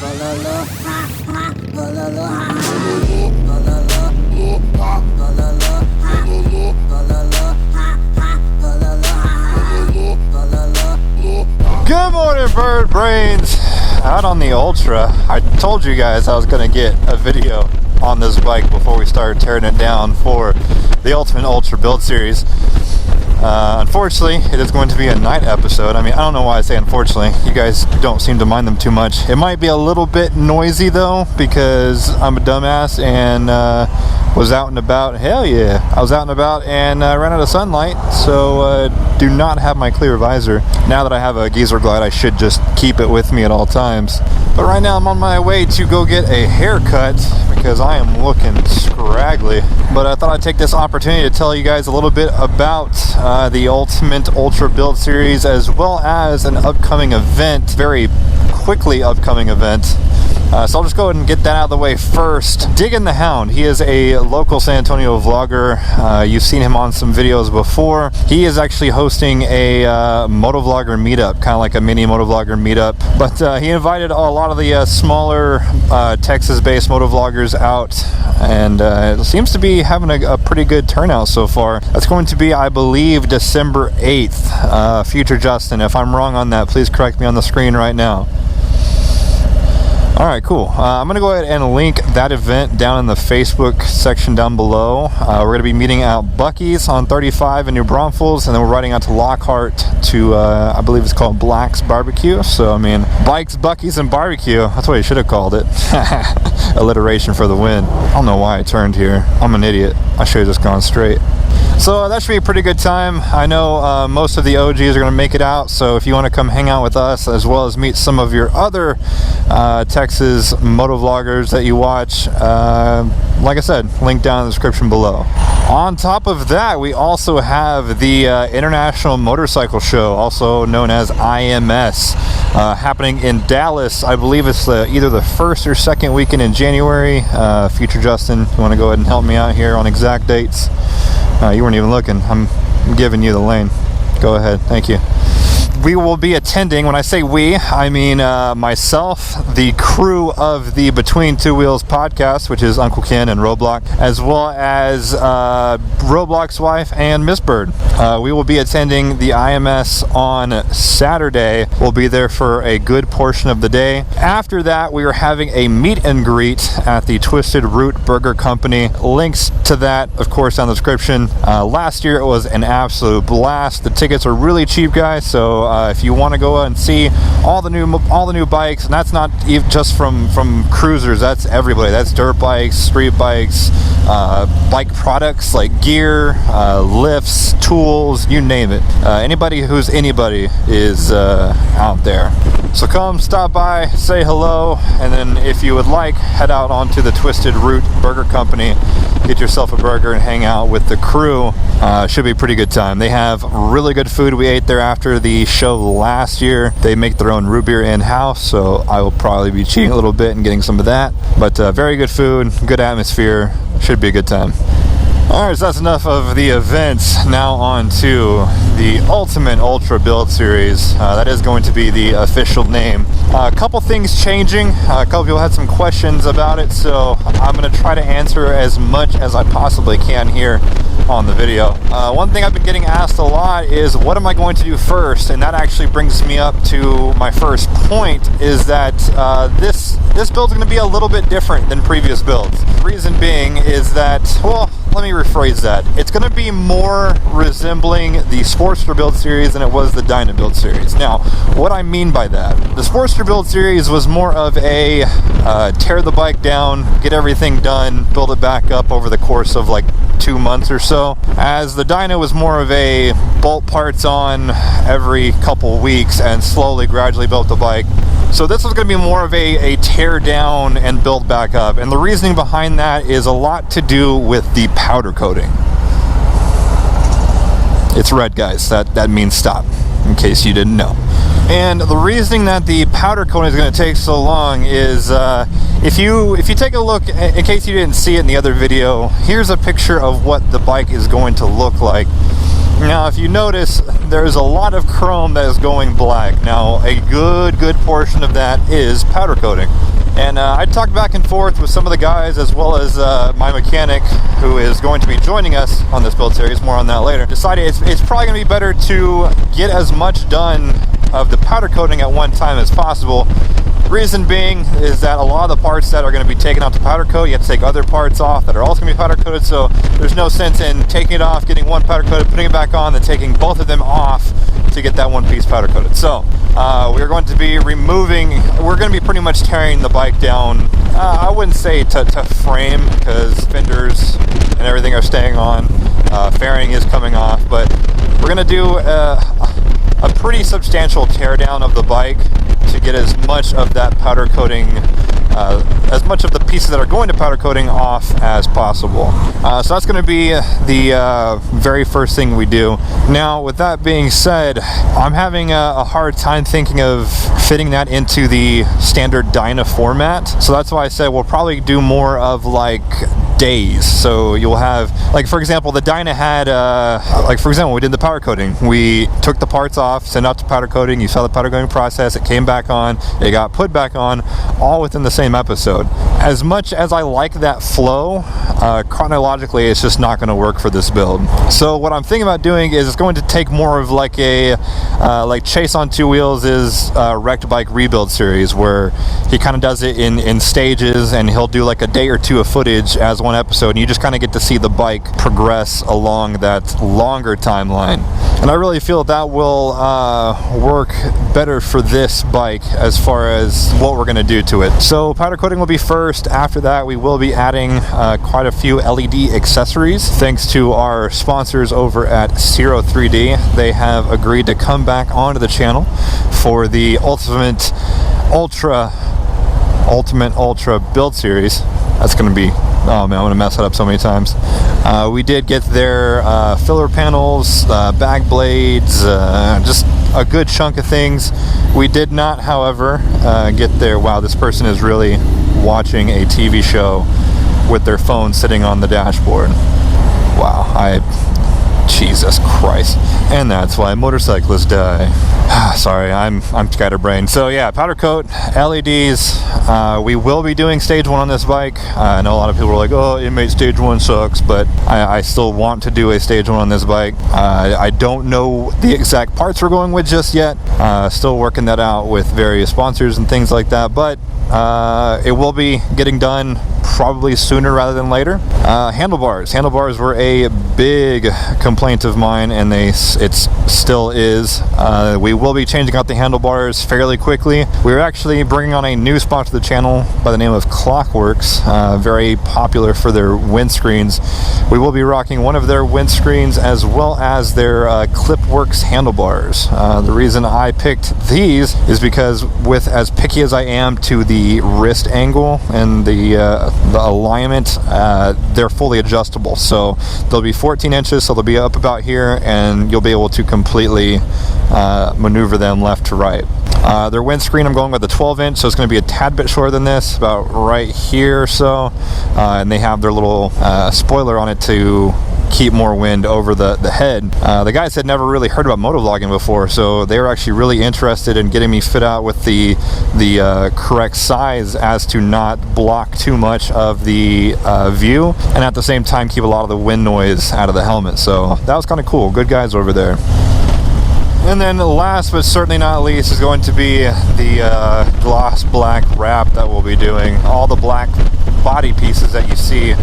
Good morning, bird brains. Out on the Ultra, I told you guys I was going to get a video on this bike before we started tearing it down for the Ultimate Ultra Build Series. Unfortunately, it is going to be a night episode. I mean, I don't know why I say unfortunately. You guys don't seem to mind them too much. It might be a little bit noisy though, because I'm a dumbass and was out and about. Hell yeah, I was out and about and ran out of sunlight, so do not have my clear visor. Now that I have a Geezer Glide, I should just keep it with me at all times. But right now I'm on my way to go get a haircut because I am looking scraggly. But I thought I'd take this opportunity to tell you guys a little bit about the Ultimate Ultra Build Series, as well as an upcoming event, very quickly upcoming event. So I'll just go ahead and get that out of the way first. Diggin' the Hound, he is a local San Antonio vlogger. You've seen him on some videos before. He is actually hosting a Motovlogger Meet Up, kind of like a mini Motovlogger Meet Up. But he invited a lot of the smaller Texas-based motovloggers out, and it seems to be having a pretty good turnout so far. That's going to be, I believe, December 8th. Future Justin, if I'm wrong on that, please correct me on the screen right now. Alright, cool. I'm going to go ahead and link that event down in the Facebook section down below. We're going to be meeting out Buc-ee's on 35 in New Braunfels, and then we're riding out to Lockhart to, I believe it's called Black's Barbecue. So, I mean, bikes, Buc-ee's, and barbecue. That's what you should have called it. Alliteration for the win. I don't know why I turned here. I'm an idiot. I should have just gone straight. So that should be a pretty good time. I know most of the OGs are going to make it out, so if you want to come hang out with us, as well as meet some of your other Texas motovloggers that you watch, like I said, link down in the description below. On top of that, we also have the International Motorcycle Show, also known as IMS, happening in Dallas. I believe it's either the first or second weekend in January. Future Justin, you want to go ahead and help me out here on exact dates? You weren't even looking. I'm giving you the lane. Go ahead. Thank you. We will be attending. When I say we, I mean myself, the crew of the Between Two Wheels podcast, which is Uncle Ken and Roblox, as well as Roblox's wife and Miss Bird. We will be attending the IMS on Saturday. We'll be there for a good portion of the day. After that, we are having a meet and greet at the Twisted Root Burger Company. Links to that, of course, down in the description. Last year it was an absolute blast. The tickets are really cheap, guys, so if you want to go and see all the new bikes, and that's not even just from cruisers, that's everybody. That's dirt bikes, street bikes, bike products like gear, lifts, tools, you name it. Anybody who's anybody is out there. So come stop by, say hello, and then if you would like, head out onto the Twisted Root Burger Company, get yourself a burger and hang out with the crew. Should be a pretty good time. They have really good food. We ate there after the show last year. They make their own root beer in-house, so I will probably be cheating a little bit and getting some of that. But very good food, good atmosphere. Should be a good time. Alright, so that's enough of the events. Now on to the Ultimate Ultra Build Series. That is going to be the official name. A couple things changing. A couple people had some questions about it, so I'm going to try to answer as much as I possibly can here on the video. One thing I've been getting asked a lot is, what am I going to do first? And that actually brings me up to my first point, is that this build is going to be a little bit different than previous builds. The reason being is that, well, let me rephrase that. It's going to be more resembling the Sportster Build Series than it was the Dyna Build Series. Now, what I mean by that, the Sportster Build Series was more of a tear the bike down, get everything done, build it back up over the course of like 2 months or so, as the Dyna was more of a bolt parts on every couple weeks and slowly, gradually built the bike. So this was going to be more of a tear down and build back up, and the reasoning behind that is a lot to do with the powder coating. It's red, guys. That means stop, in case you didn't know. And the reasoning that the powder coating is going to take so long is, if you take a look, in case you didn't see it in the other video, here's a picture of what the bike is going to look like. Now, if you notice, there's a lot of chrome that is going black. Now, a good portion of that is powder coating. And I talked back and forth with some of the guys, as well as my mechanic, who is going to be joining us on this build series. More on that later. Decided it's probably going to be better to get as much done of the powder coating at one time as possible. Reason being is that a lot of the parts that are going to be taken off the powder coat, you have to take other parts off that are also going to be powder coated, so there's no sense in taking it off, getting one powder coated, putting it back on, then taking both of them off to get that one piece powder coated. So we're going to be we're going to be pretty much tearing the bike down. I wouldn't say to frame, because fenders and everything are staying on. Fairing is coming off, but we're going to do a pretty substantial teardown of the bike to get as much of that powder coating, as much of the pieces that are going to powder coating off as possible. So that's going to be the very first thing we do. Now, with that being said, I'm having a hard time thinking of fitting that into the standard Dyna format. So that's why I said we'll probably do more of like days. So you'll have, like, for example, the Dyna had, like, for example, we did the powder coating. We took the parts off, sent out to powder coating, you saw the powder coating process, it came back on, it got put back on, all within the same episode. As much as I like that flow, chronologically, it's just not going to work for this build. So what I'm thinking about doing is it's going to take more of like a, like Chase on Two Wheels is Wrecked Bike Rebuild series, where he kind of does it in stages, and he'll do like a day or two of footage as one episode, and you just kind of get to see the bike progress along that longer timeline. And I really feel that will work better for this bike as far as what we're going to do to it. So powder coating will be first. After that, we will be adding quite a few LED accessories thanks to our sponsors over at Zero 3D. They have agreed to come back onto the channel for the Ultimate Ultra build series. That's going to be, oh man, I'm going to mess that up so many times. We did get their filler panels, bag blades, just a good chunk of things. We did not, however, get their, wow, this person is really watching a TV show with their phone sitting on the dashboard. Wow, Jesus Christ. And that's why motorcyclists die. Sorry, I'm scatterbrained. So yeah, powder coat, LEDs. We will be doing stage 1 on this bike. I know a lot of people are like, oh, inmate stage 1 sucks, but I still want to do a stage 1 on this bike. I don't know the exact parts we're going with just yet. Still working that out with various sponsors and things like that, but it will be getting done probably sooner rather than later. Handlebars were a big complaint of mine, and it still is. We will be changing out the handlebars fairly quickly. We're actually bringing on a new sponsor to the channel by the name of Clockworks, very popular for their windscreens. We will be rocking one of their windscreens as well as their Clipworks handlebars. The reason I picked these is because, with as picky as I am to the wrist angle and the alignment, they're fully adjustable. So they'll be 14 inches, so they'll be up about here, and you'll be able to completely maneuver them left to right. Their windscreen, I'm going with a 12-inch, so it's going to be a tad bit shorter than this, about right here or so. And they have their little spoiler on it to keep more wind over the head. The guys had never really heard about motovlogging before, so they were actually really interested in getting me fit out with the correct size as to not block too much of the view, and at the same time keep a lot of the wind noise out of the helmet. So that was kind of cool. Good guys over there. And then last but certainly not least is going to be the gloss black wrap that we'll be doing. All the black body pieces that you see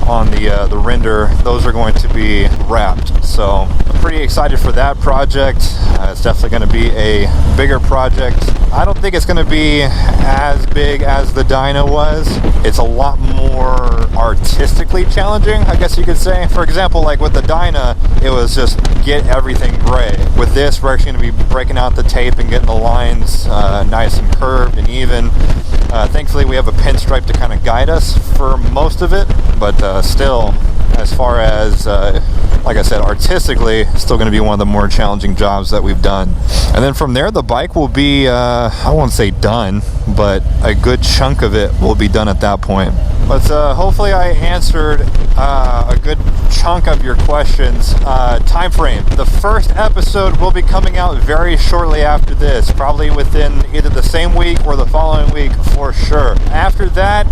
on the render, those are going to be wrapped. So I'm pretty excited for that project. It's definitely going to be a bigger project. I don't think it's going to be as big as the Dyna was. It's a lot more artistically challenging, I guess you could say. For example, like with the Dyna, it was just get everything gray. With this, we're actually going to be breaking out the tape and getting the lines nice and curved and even. Thankfully, we have a pinstripe to kind of guide us for most of it, but still, as far as, like I said, artistically, it's still going to be one of the more challenging jobs that we've done. And then from there, the bike will be, I won't say done, but a good chunk of it will be done at that point. But hopefully I answered a good chunk of your questions. Time frame. The first episode will be coming out very shortly after this, probably within either the same week or the following week for sure.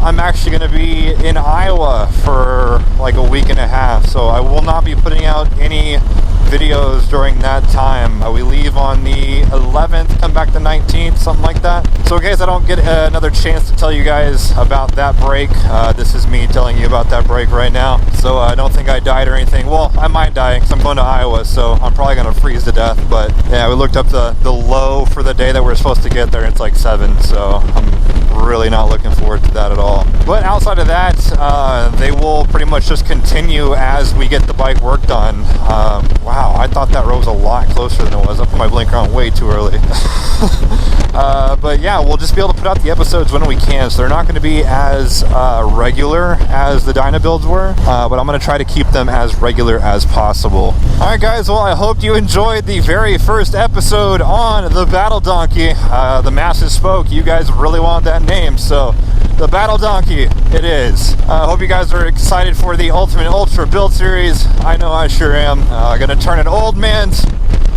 I'm actually going to be in Iowa for like a week and a half, so I will not be putting out any videos during that time. We leave on the 11th, come back the 19th, something like that. So in case I don't get another chance to tell you guys about that break, this is me telling you about that break right now. So I don't think I died or anything. Well, I might die because I'm going to Iowa, so I'm probably going to freeze to death. But yeah, we looked up the low for the day that we're supposed to get there, and it's like 7, so I'm really not looking forward to that at all. But outside of that, they will pretty much just continue as we get the bike work done. Wow, I thought that road was a lot closer than it was. I put my blinker on way too early. But yeah, we'll just be able to put out the episodes when we can, so they're not going to be as regular as the Dyna builds were, but I'm going to try to keep them as regular as possible. Alright guys, well, I hope you enjoyed the very first episode on the Battle Donkey. The masses spoke. You guys really want that name, so the Battle Donkey it is. I hope you guys are excited for the Ultimate Ultra build series. I know I sure am. Gonna turn an old man's,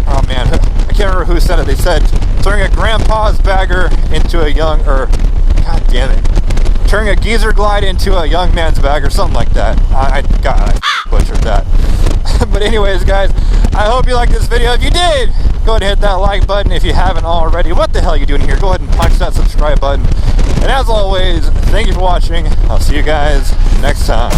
oh man, I can't remember who said it. They said turning a grandpa's bagger into a young, or god damn it, turning a geezer glide into a young man's bag or something like that. I butchered that. But anyways guys, I hope you liked this video. If you did, go ahead and hit that like button. If you haven't already, what the hell are you doing here? Go ahead and punch that subscribe button. And as always, thank you for watching. I'll see you guys next time.